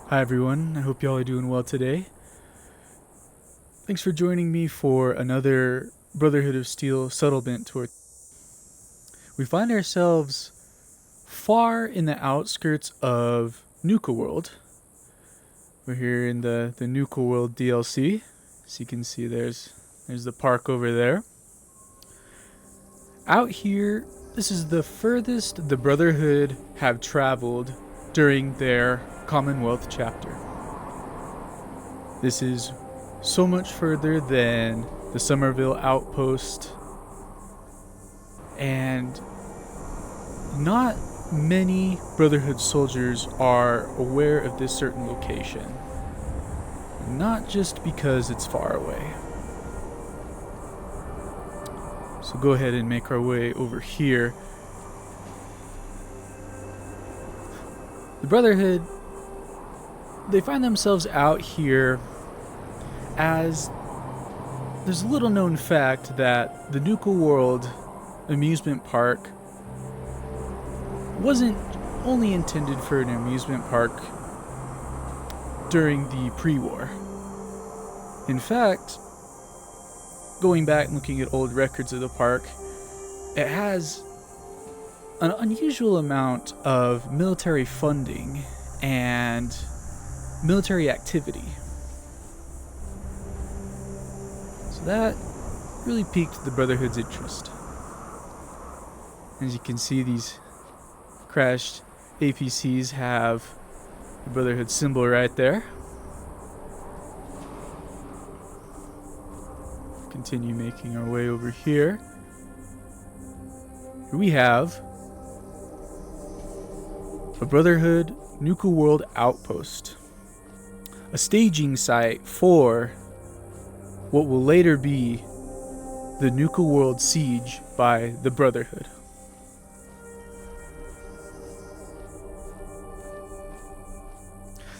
Hi everyone, I hope y'all are doing well today. Thanks for joining me for another Brotherhood of Steel settlement tour. We find ourselves far in the outskirts of Nuka World. We're here in the Nuka World DLC. As you can see, there's the park over there. Out here, this is the furthest the Brotherhood have traveled during their Commonwealth chapter. This is so much further than the Somerville Outpost, and not many Brotherhood soldiers are aware of this certain location. Not just because it's far away. So go ahead and make our way over here. The Brotherhood, they find themselves out here as there's a little known fact that the Nuka World amusement park wasn't only intended for an amusement park during the pre-war. In fact, going back and looking at old records of the park, it has an unusual amount of military funding and military activity. So that really piqued the Brotherhood's interest. As you can see, these crashed APCs have the Brotherhood symbol right there. Continue making our way over here. Here we have a Brotherhood Nuka World Outpost, a staging site for what will later be the Nuka World siege by the Brotherhood.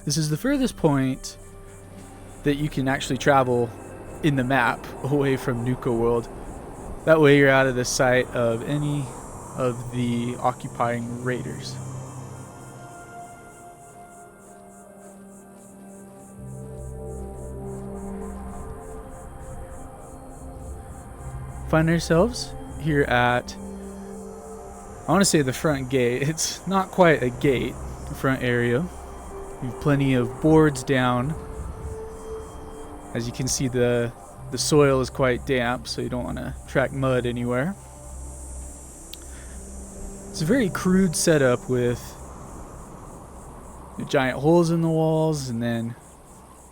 This is the furthest point that you can actually travel in the map away from Nuka World. That way you're out of the sight of any of the occupying raiders. Find ourselves here at, I want to say, the front gate. It's not quite a gate, the front area. We have plenty of boards down. As you can see, the soil is quite damp, so you don't want to track mud anywhere. It's a very crude setup with giant holes in the walls and then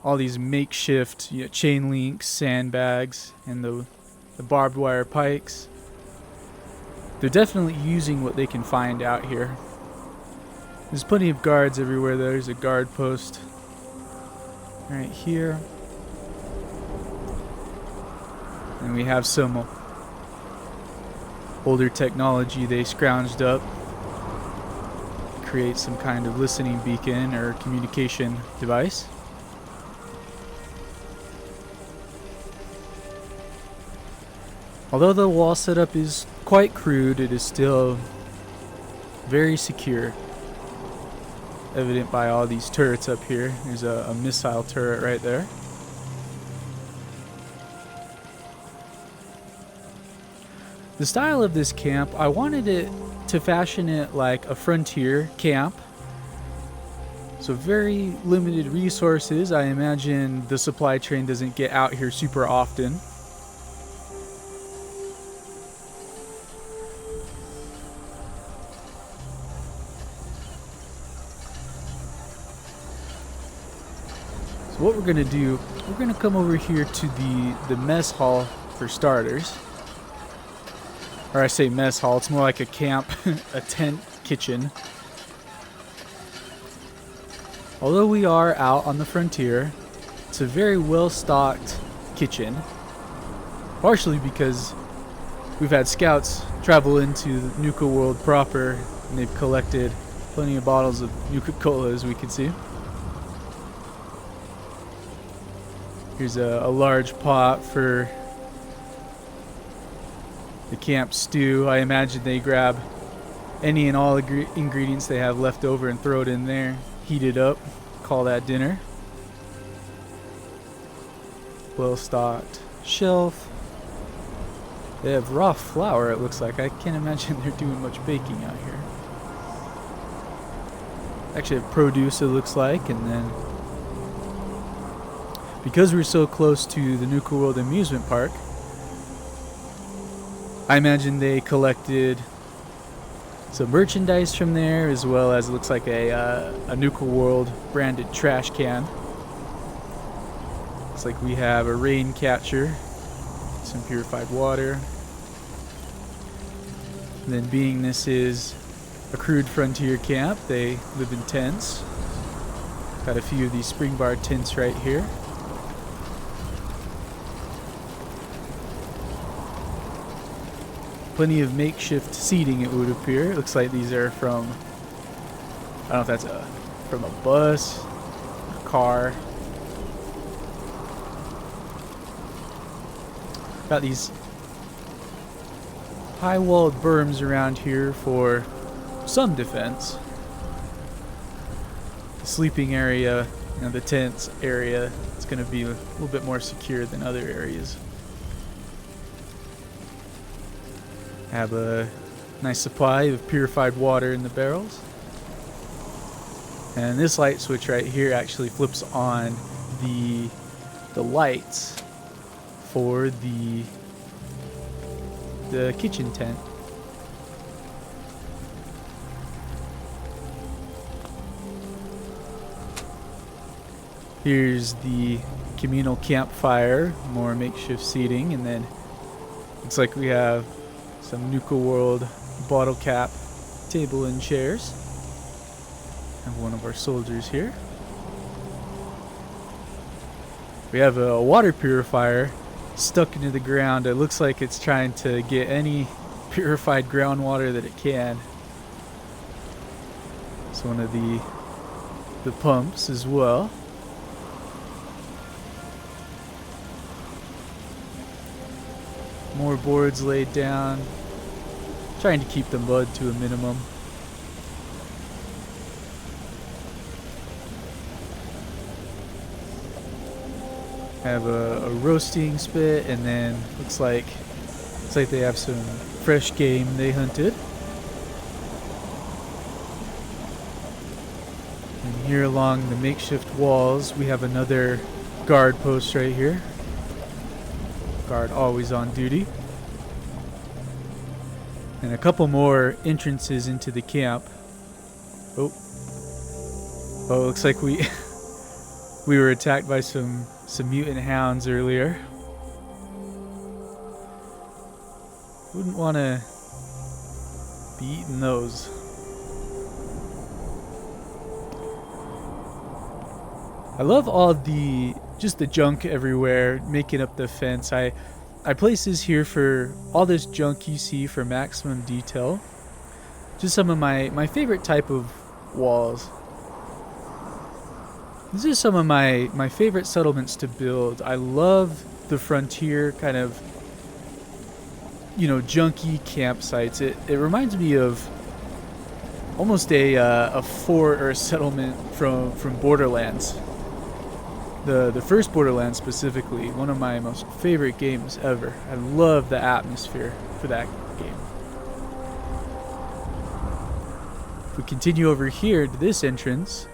all these makeshift chain links, sandbags, and the barbed wire pikes. They're definitely using what they can find out here. There's plenty of guards everywhere. There's a guard post right here. And we have some older technology they scrounged up to create some kind of listening beacon or communication device. Although the wall setup is quite crude, it is still very secure. Evident by all these turrets up here. There's a missile turret right there. The style of this camp, I wanted it to fashion it like a frontier camp. So very limited resources. I imagine the supply train doesn't get out here super often. So what we're going to do, we're going to come over here to the mess hall for starters. Or I say mess hall, it's more like a camp, a tent kitchen. Although we are out on the frontier, it's a very well-stocked kitchen. Partially because we've had scouts travel into the Nuka World proper, and they've collected plenty of bottles of Nuka-Cola, as we can see. Here's a large pot for the camp stew. I imagine they grab any and all ingredients they have left over and throw it in there, heat it up, call that dinner. Well-stocked shelf. They have raw flour, it looks like. I can't imagine they're doing much baking out here. Actually have produce, it looks like, and then because we're so close to the Nuka World amusement park, I imagine they collected some merchandise from there, as well as it looks like a Nuka World branded trash can. Looks like we have a rain catcher, some purified water. And then being this is a crude frontier camp, they live in tents. Got a few of these spring bar tents right here. Plenty of makeshift seating, it would appear. It looks like these are from, I don't know if that's from a bus, a car. Got these high-walled berms around here for some defense. The sleeping area, the tents area, it's going to be a little bit more secure than other areas. Have a nice supply of purified water in the barrels. And this light switch right here actually flips on the lights for the kitchen tent. Here's the communal campfire, more makeshift seating, and then looks like we have some Nuka World bottle cap table and chairs. Have one of our soldiers here. We have a water purifier stuck into the ground. It looks like it's trying to get any purified groundwater that it can. It's one of the pumps as well. More boards laid down. Trying to keep the mud to a minimum. Have a roasting spit, and then looks like they have some fresh game they hunted. And here along the makeshift walls we have another guard post right here. Guard always on duty. And a couple more entrances into the camp. Oh, looks like we were attacked by some mutant hounds earlier. Wouldn't want to be eating those. I love all the junk everywhere making up the fence. I place this here for all this junk you see for maximum detail. Just some of my favorite type of walls. These are some of my favorite settlements to build. I love the frontier kind of, junky campsites. It reminds me of almost a fort or a settlement from Borderlands. The first Borderlands specifically, one of my most favorite games ever. I love the atmosphere for that game. If we continue over here to this entrance,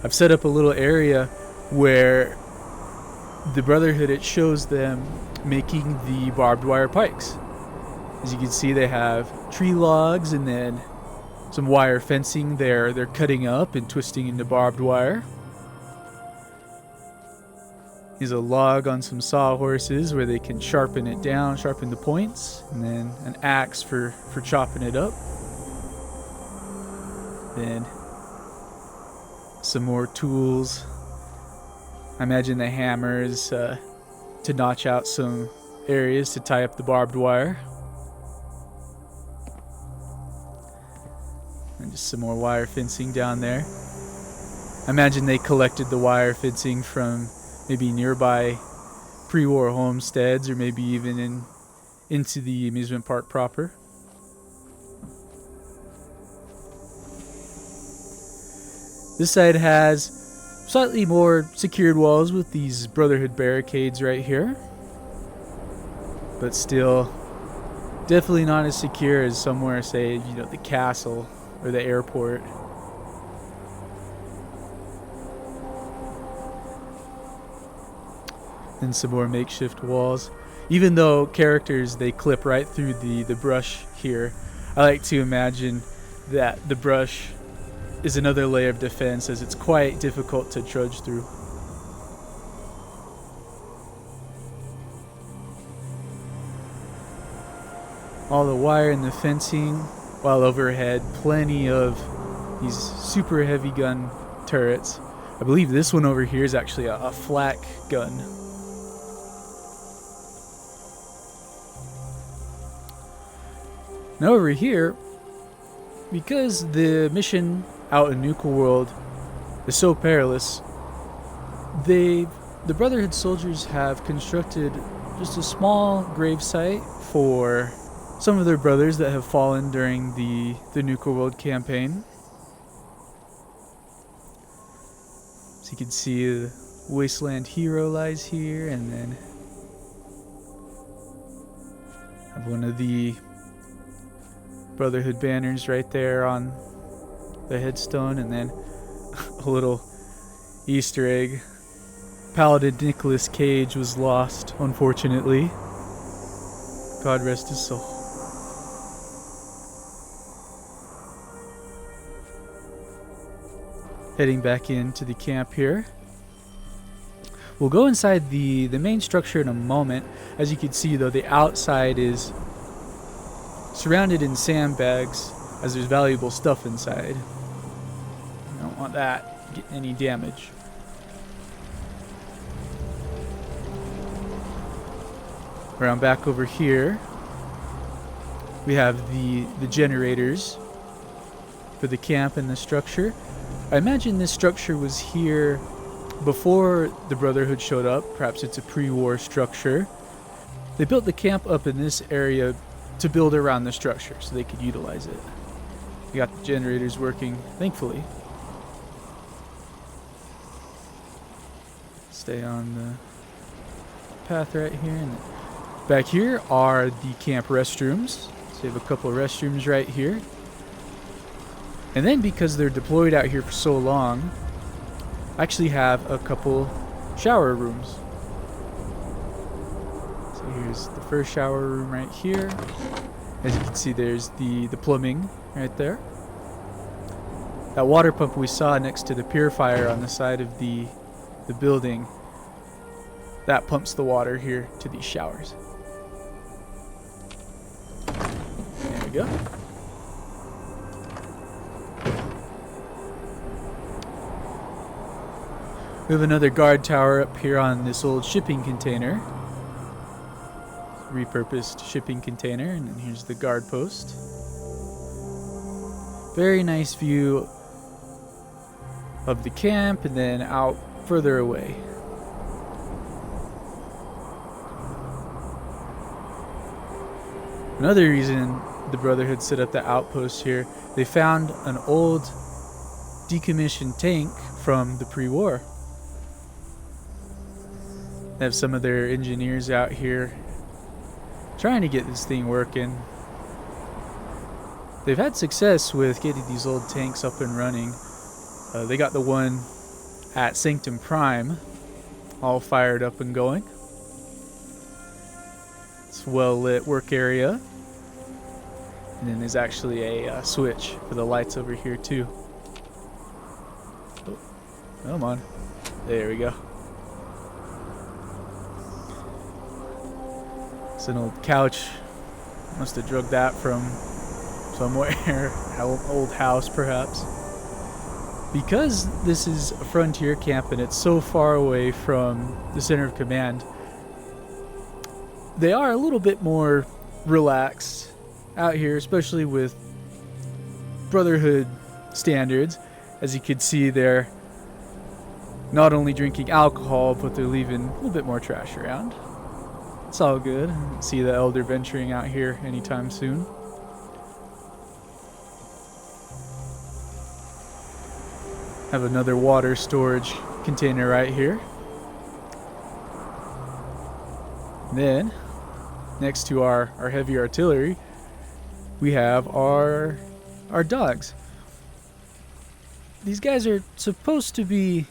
I've set up a little area where the Brotherhood, it shows them making the barbed wire pikes. As you can see, they have tree logs and then some wire fencing they're cutting up and twisting into barbed wire. Here's a log on some sawhorses where they can sharpen it down, sharpen the points, and then an axe for chopping it up. Then some more tools. I imagine the hammers to notch out some areas to tie up the barbed wire. And just some more wire fencing down there. I imagine they collected the wire fencing from maybe nearby pre-war homesteads, or maybe even into the amusement park proper. This side has Slightly more secured walls with these Brotherhood barricades right here. But still, definitely not as secure as somewhere, say, you know, the castle or the airport. And some more makeshift walls. Even though characters, they clip right through the brush here, I like to imagine that the brush is another layer of defense, as it's quite difficult to trudge through. All the wire and the fencing, while overhead plenty of these super heavy gun turrets. I believe this one over here is actually a flak gun. Now over here, because the mission out in Nuka World is so perilous, the Brotherhood soldiers have constructed just a small gravesite for some of their brothers that have fallen during the Nuka World campaign. So you can see the Wasteland Hero lies here, and then have one of the Brotherhood banners right there on the headstone, and then a little Easter egg. Paladin Nicolas Cage was lost, unfortunately. God rest his soul. Heading back into the camp here. We'll go inside the main structure in a moment. As you can see, though, the outside is surrounded in sandbags, as there's valuable stuff inside. I don't want that getting any damage. Around back over here, we have the generators for the camp and the structure. I imagine this structure was here before the Brotherhood showed up. Perhaps it's a pre-war structure. They built the camp up in this area to build around the structure so they could utilize it. We got the generators working, thankfully. Stay on the path right here. And back here are the camp restrooms. So you have a couple of restrooms right here. And then, because they're deployed out here for so long, I actually have a couple shower rooms. So here's the first shower room right here. As you can see, there's the plumbing right there. That water pump we saw next to the purifier on the side of the building, that pumps the water here to these showers. There we go. We have another guard tower up here on this old shipping container. Repurposed shipping container, and then here's the guard post. Very nice view of the camp, and then out further away. Another reason the Brotherhood set up the outpost here, they found an old decommissioned tank from the pre-war. They have some of their engineers out here trying to get this thing working. They've had success with getting these old tanks up and running. They got the one at Sanctum Prime all fired up and going. It's a well-lit work area. And then there's actually a switch for the lights over here too. Oh, come on. There we go. It's an old couch. Must have drugged that from somewhere. An old house, perhaps. Because this is a frontier camp and it's so far away from the center of command, they are a little bit more relaxed out here, especially with Brotherhood standards. As you can see, they're not only drinking alcohol, but they're leaving a little bit more trash around. It's all good. See the Elder venturing out here anytime soon. Have another water storage container right here. And then, next to our heavy artillery, we have our dogs. These guys are supposed to be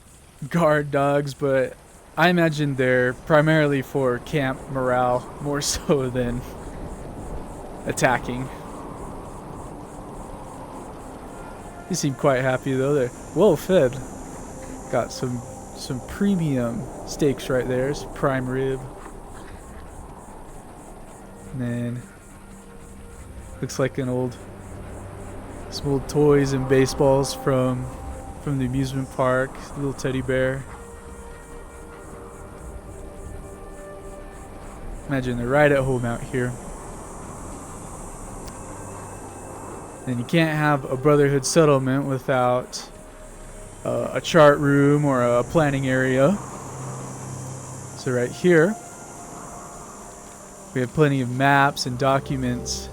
guard dogs, but I imagine they're primarily for camp morale more so than attacking. They seem quite happy though. They're well fed. Got some premium steaks right there. Some prime rib. And then looks like some old toys and baseballs from the amusement park. Little teddy bear. Imagine they're right at home out here. Then you can't have a Brotherhood settlement without a chart room or a planning area. So right here, we have plenty of maps and documents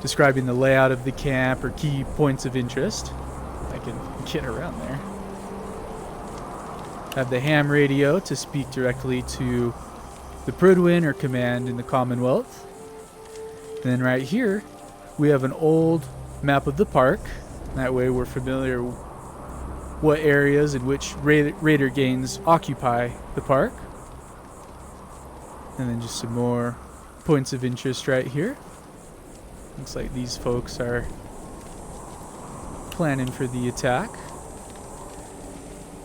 describing the layout of the camp or key points of interest. I can get around there. Have the ham radio to speak directly to the Pridwin or command in the Commonwealth. And then right here, we have an old map of the park. That way we're familiar what areas and which raider gangs occupy the park. And then just some more points of interest right here. Looks like these folks are planning for the attack.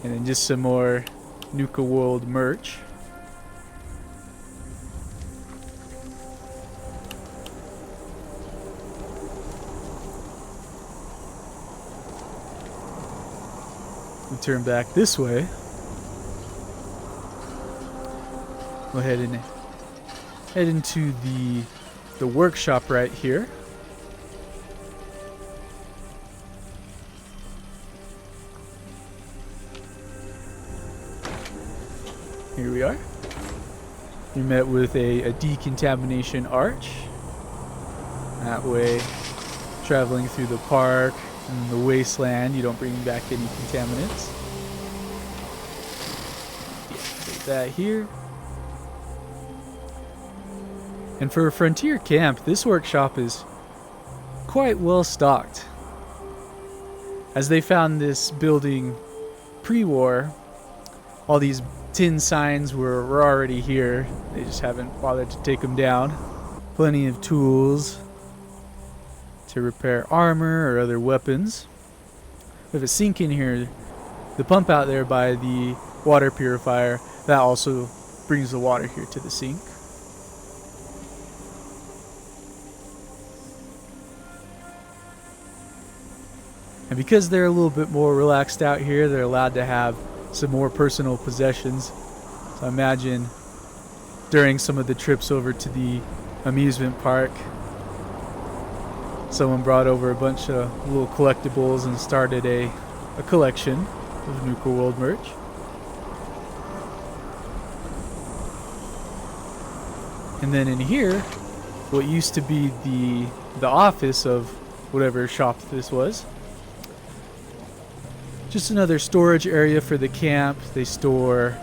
And then just some more Nuka World merch. We turn back this way. Go ahead and head into the workshop right here. Here we are. We met with a decontamination arch. That way, traveling through the park and the wasteland, you don't bring back any contaminants. Yeah, put that here. And for a frontier camp, this workshop is quite well stocked. As they found this building pre-war, all these tin signs were already here. They just haven't bothered to take them down. Plenty of tools to repair armor or other weapons. We have a sink in here. The pump out there by the water purifier, that also brings the water here to the sink. And because they're a little bit more relaxed out here, they're allowed to have some more personal possessions. So I imagine during some of the trips over to the amusement park, someone brought over a bunch of little collectibles and started a collection of Nuka World merch. And then in here, what used to be the office of whatever shop this was, just another storage area for the camp. They store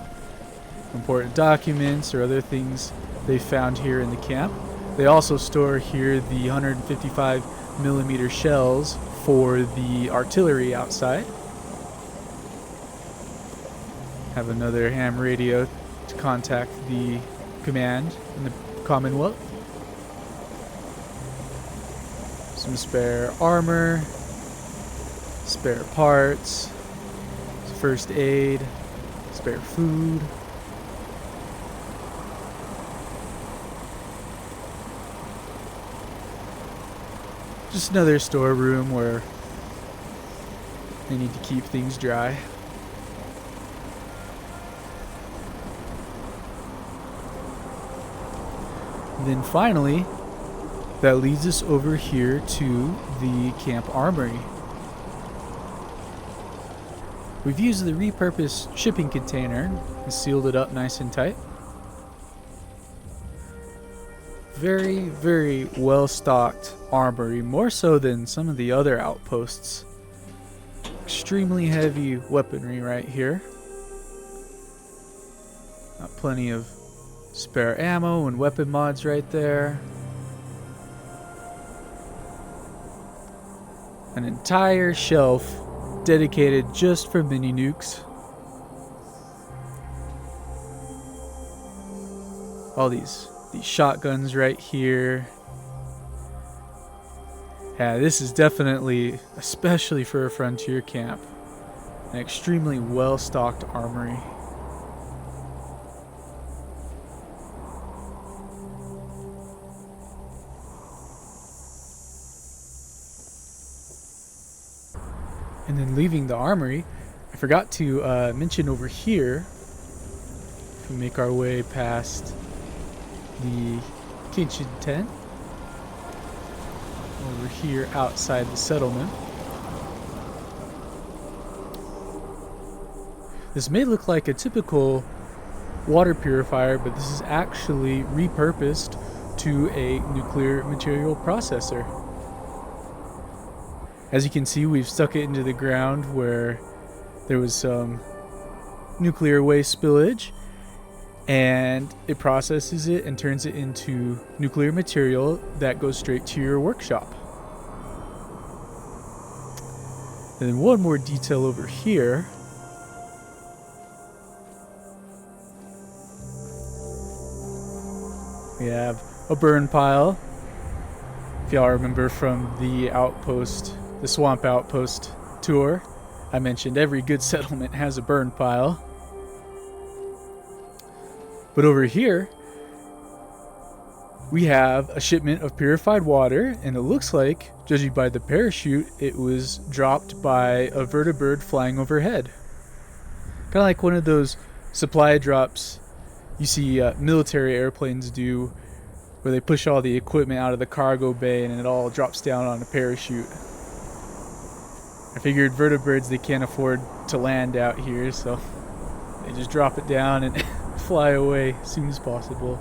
important documents or other things they found here in the camp. They also store here the 155mm shells for the artillery outside. Have another ham radio to contact the command in the Commonwealth. Some spare armor, spare parts, first aid, spare food. Just another storeroom where they need to keep things dry. And then finally, that leads us over here to the camp armory. We've used the repurposed shipping container and sealed it up nice and tight. Very, very well stocked armory, more so than some of the other outposts. Extremely heavy weaponry right here. Plenty of spare ammo and weapon mods right there. An entire shelf dedicated just for mini nukes. All these shotguns right here. Yeah, this is definitely, especially for a frontier camp, an extremely well-stocked armory. And then leaving the armory, I forgot to mention over here, if we make our way past the kitchen tent, over here outside the settlement. This may look like a typical water purifier, but this is actually repurposed to a nuclear material processor. As you can see, we've stuck it into the ground where there was some nuclear waste spillage, and it processes it and turns it into nuclear material that goes straight to your workshop. And then one more detail over here. We have a burn pile. If y'all remember from the Outpost, the Swamp Outpost tour, I mentioned every good settlement has a burn pile. But over here, we have a shipment of purified water, and it looks like, judging by the parachute, it was dropped by a vertibird flying overhead. Kind of like one of those supply drops you see military airplanes do, where they push all the equipment out of the cargo bay and it all drops down on a parachute. I figured vertibirds, they can't afford to land out here, so they just drop it down and fly away as soon as possible.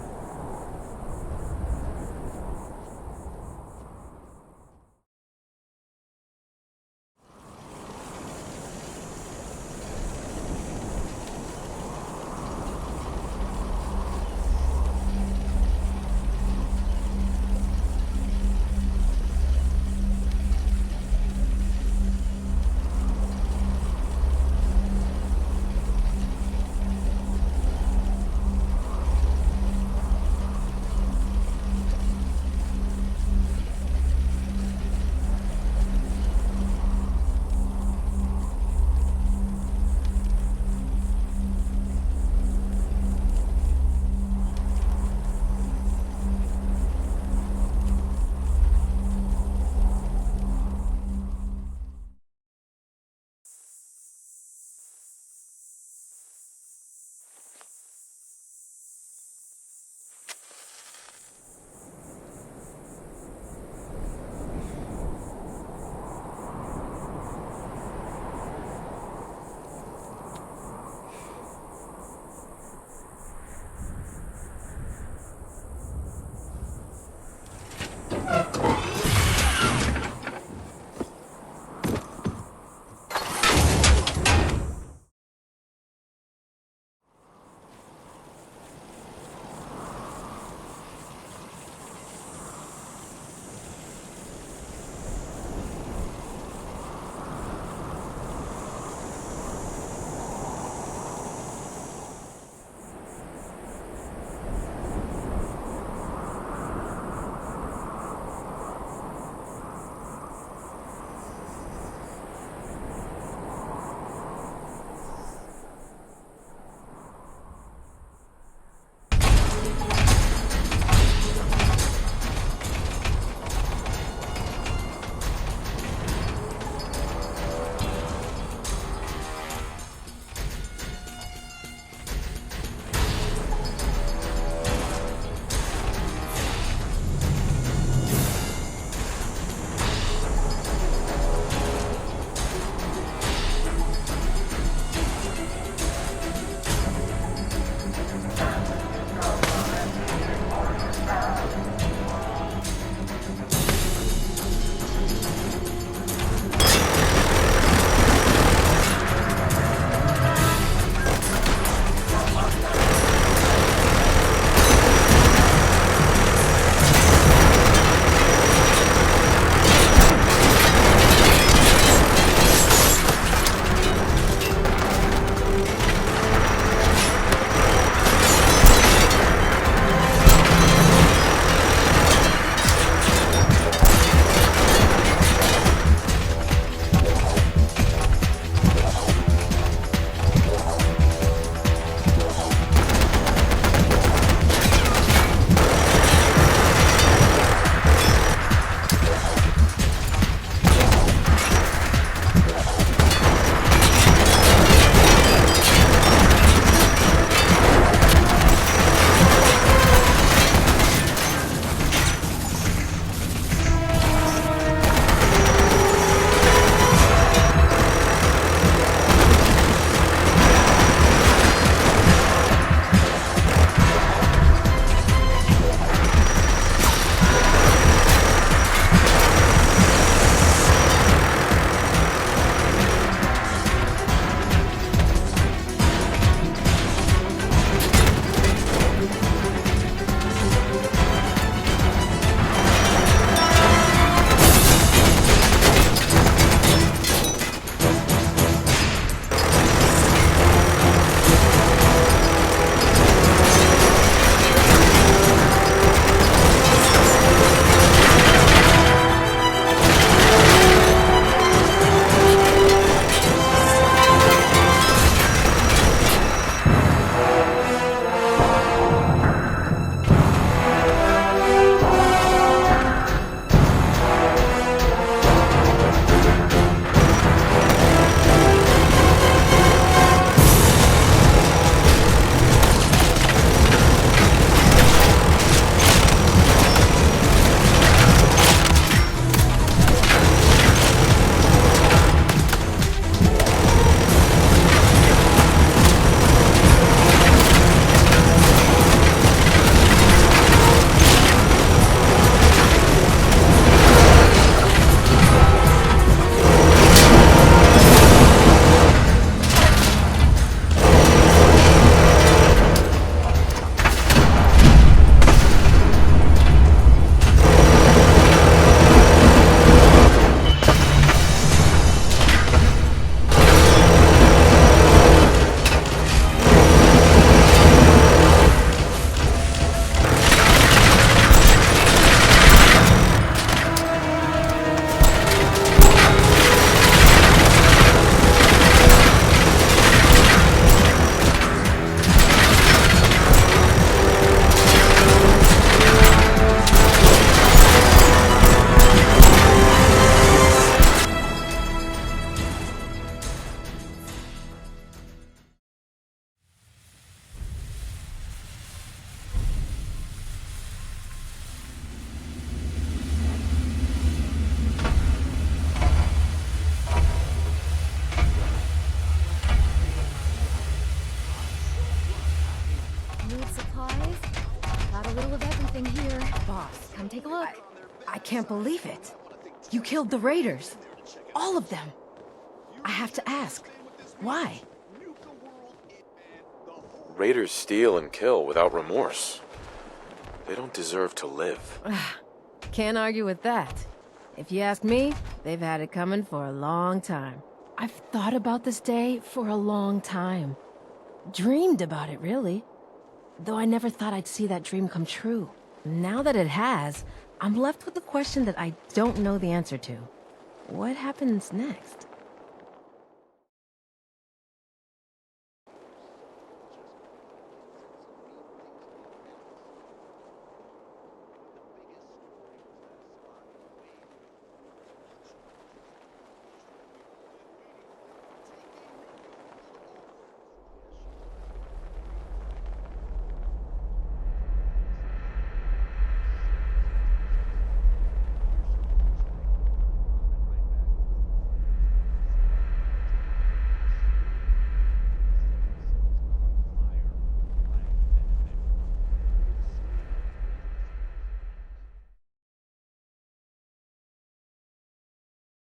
can't believe it. You killed the raiders. All of them. I have to ask, why? Raiders steal and kill without remorse. They don't deserve to live. Can't argue with that. If you ask me, they've had it coming for a long time. I've thought about this day for a long time. Dreamed about it, really. Though I never thought I'd see that dream come true. Now that it has, I'm left with the question that I don't know the answer to. What happens next?